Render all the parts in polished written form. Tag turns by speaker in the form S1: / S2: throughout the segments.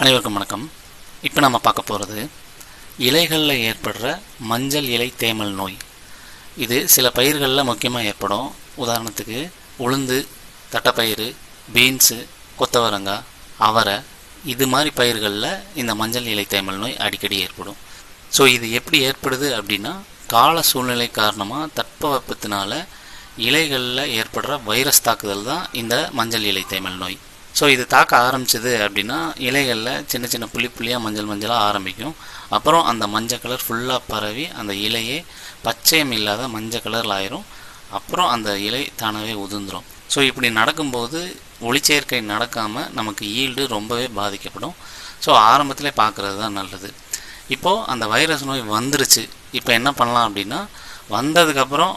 S1: அனைவருக்கும் வணக்கம். இப்போ நம்ம பார்க்க போகிறது இலைகளில் ஏற்படுற மஞ்சள் இலை தேமல் நோய். இது சில பயிர்களில் முக்கியமாக ஏற்படும். உதாரணத்துக்கு உளுந்து, தட்டைப்பயிறு, பீன்ஸு, கொத்தவரங்காய், அவரை இது மாதிரி பயிர்களில் இந்த மஞ்சள் இலை தேமல் நோய் அடிக்கடி ஏற்படும். ஸோ இது எப்படி ஏற்படுது அப்படின்னா, கால சூழ்நிலை காரணமாக தட்பவெப்பத்தினால இலைகளில் ஏற்படுற வைரஸ் தாக்குதல் தான் இந்த மஞ்சள் இலை தேமல் நோய். ஸோ இது தாக்க ஆரம்பிச்சது அப்படின்னா இலைகளில் சின்ன சின்ன புள்ளியாக மஞ்சளாக ஆரம்பிக்கும். அப்புறம் அந்த மஞ்சள் கலர் ஃபுல்லாக பரவி அந்த இலையே பச்சையம் இல்லாத மஞ்சள் கலரில் ஆயிரும். அப்புறம் அந்த இலை தானாகவே உதிர்ந்துடும். ஸோ இப்படி நடக்கும்போது ஒளிச்சேர்க்கை நடக்காமல் நமக்கு ஈல்டு ரொம்பவே பாதிக்கப்படும். ஸோ ஆரம்பத்திலே பார்க்குறது தான் நல்லது. இப்போது அந்த வைரஸ் நோய் வந்துருச்சு, இப்போ என்ன பண்ணலாம் அப்படின்னா, வந்ததுக்கப்புறம்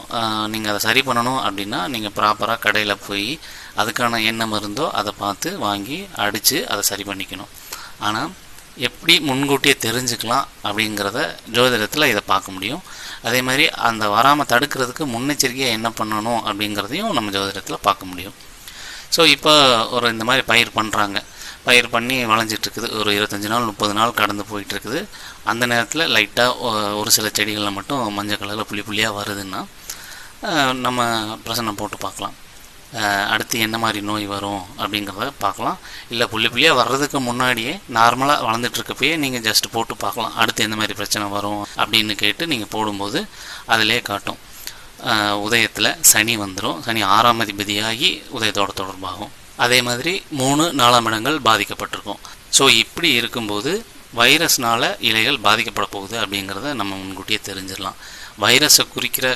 S1: நீங்கள் அதை சரி பண்ணணும் அப்படின்னா நீங்கள் ப்ராப்பராக கடையில் போய் அதுக்கான என்ன மருந்தோ அதை பார்த்து வாங்கி அடித்து அதை சரி பண்ணிக்கணும். ஆனால் எப்படி முன்கூட்டியே தெரிஞ்சுக்கலாம் அப்படிங்கிறத ஜோதிடத்தில் இதை பார்க்க முடியும். அதே மாதிரி அந்த வராமல் தடுக்கிறதுக்கு முன்னெச்சரிக்கையாக என்ன பண்ணணும் அப்படிங்கிறதையும் நம்ம ஜோதிடத்தில் பார்க்க முடியும். ஸோ இப்போ இந்த மாதிரி பயிர் பண்ணி வளைஞ்சிட்ருக்குது. ஒரு 25 நாள் 30 நாள் கடந்து போயிட்டுருக்குது. அந்த நேரத்தில் லைட்டாக ஒரு சில செடிகளில் மட்டும் மஞ்சள் கலரில் புள்ளியாக வருதுன்னா நம்ம பிரசன்னம் போட்டு பார்க்கலாம். அடுத்து என்ன மாதிரி நோய் வரும் அப்படிங்கிறத பார்க்கலாம். இல்லை புள்ளியாக வர்றதுக்கு முன்னாடியே நார்மலாக வளர்ந்துட்டுருக்கப்பயே நீங்கள் ஜஸ்ட் போட்டு பார்க்கலாம், அடுத்து எந்த மாதிரி பிரச்சனை வரும் அப்படின்னு கேட்டு நீங்கள் போடும்போது அதிலே காட்டும். உதயத்தில் சனி வந்துடும். சனி 6ஆம் அதிபதியாகி உதயத்தோட தொடர்பாகும். அதே மாதிரி 3, 4ஆம் இடங்கள் பாதிக்கப்பட்டிருக்கும். ஸோ இப்படி இருக்கும்போது வைரஸ்னால் இலைகள் பாதிக்கப்பட போகுது அப்படிங்கிறத நம்ம முன்கூட்டியே தெரிஞ்சிடலாம். வைரஸை குறிக்கிற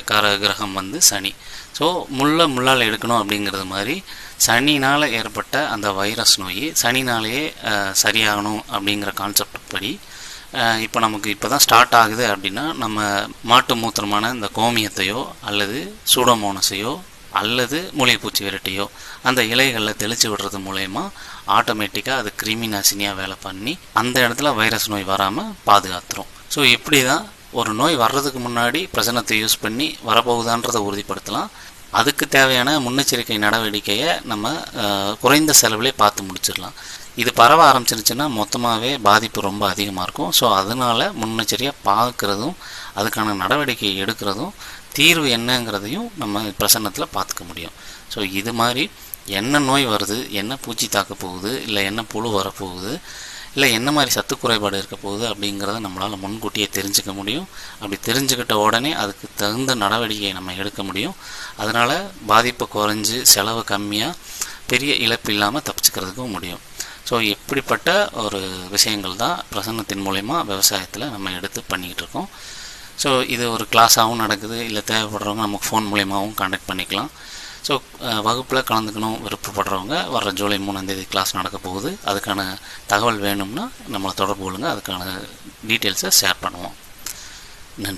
S1: கிரகம் சனி. ஸோ முள்ளால் எடுக்கணும் அப்படிங்கிறது மாதிரி சனினால் ஏற்பட்ட அந்த வைரஸ் நோய் சனினாலேயே சரியாகணும் அப்படிங்கிற கான்செப்ட் படி இப்போ நமக்கு இப்போ தான் ஸ்டார்ட் ஆகுது அப்படின்னா, நம்ம மாட்டு மூத்திரமான இந்த கோமியத்தையோ அல்லது சூடோமோனஸையோ அல்லது மூலிகைப்பூச்சி விரட்டியோ அந்த இலைகளில் தெளித்து விடுறது மூலயமா ஆட்டோமேட்டிக்காக அது கிருமி நாசினியாக வேலை பண்ணி அந்த இடத்துல வைரஸ் நோய் வராமல் பாதுகாத்துரும். ஸோ இப்படி தான் ஒரு நோய் வர்றதுக்கு முன்னாடி பிரசனத்தை யூஸ் பண்ணி வரப்போகுதான்றதை உறுதிப்படுத்தலாம். அதுக்கு தேவையான முன்னெச்சரிக்கை நடவடிக்கையை நம்ம குறைந்த செலவிலே பார்த்து முடிச்சிடலாம். இது பரவ ஆரம்பிச்சிருச்சுன்னா மொத்தமாகவே பாதிப்பு ரொம்ப அதிகமாக இருக்கும். ஸோ அதனால் முன்னெச்சரிக்கையாக பார்க்குறதும் அதுக்கான நடவடிக்கை எடுக்கிறதும் தீர்வு என்னங்கிறதையும் நம்ம பிரசன்னத்தில் பார்த்துக்க முடியும். ஸோ இது மாதிரி என்ன நோய் வருது, என்ன பூச்சி தாக்க போகுது, இல்லை என்ன புழு வரப்போகுது, இல்லை என்ன மாதிரி சத்து குறைபாடு இருக்க போகுது அப்படிங்கிறத நம்மளால் முன்கூட்டியே தெரிஞ்சுக்க முடியும். அப்படி தெரிஞ்சுக்கிட்ட உடனே அதுக்கு தகுந்த நடவடிக்கையை நம்ம எடுக்க முடியும். அதனால் பாதிப்பு குறைஞ்சி செலவு கம்மியாக பெரிய இழப்பு இல்லாமல் தப்பிச்சுக்கிறதுக்கும் முடியும். ஸோ இப்படிப்பட்ட ஒரு விஷயங்கள் தான் பிரசன்னத்தின் மூலயமா விவசாயத்தில் நம்ம எடுத்து பண்ணிக்கிட்டு இருக்கோம். ஸோ இது ஒரு கிளாஸாகவும் நடக்குது. இல்லை தேவைப்படுறவங்க நமக்கு ஃபோன் மூலயமாவும் கான்டாக்ட் பண்ணிக்கலாம். ஸோ வகுப்பில் கலந்துக்கணும் விருப்பப்படுறவங்க வர்ற ஜூலை 3ஆம் தேதி கிளாஸ் நடக்க போகுது. அதுக்கான தகவல் வேணும்னா நம்மளை தொடர்பு கொள்ளுங்கள். அதுக்கான டீட்டெயில்ஸை ஷேர் பண்ணுவோம். நன்றி.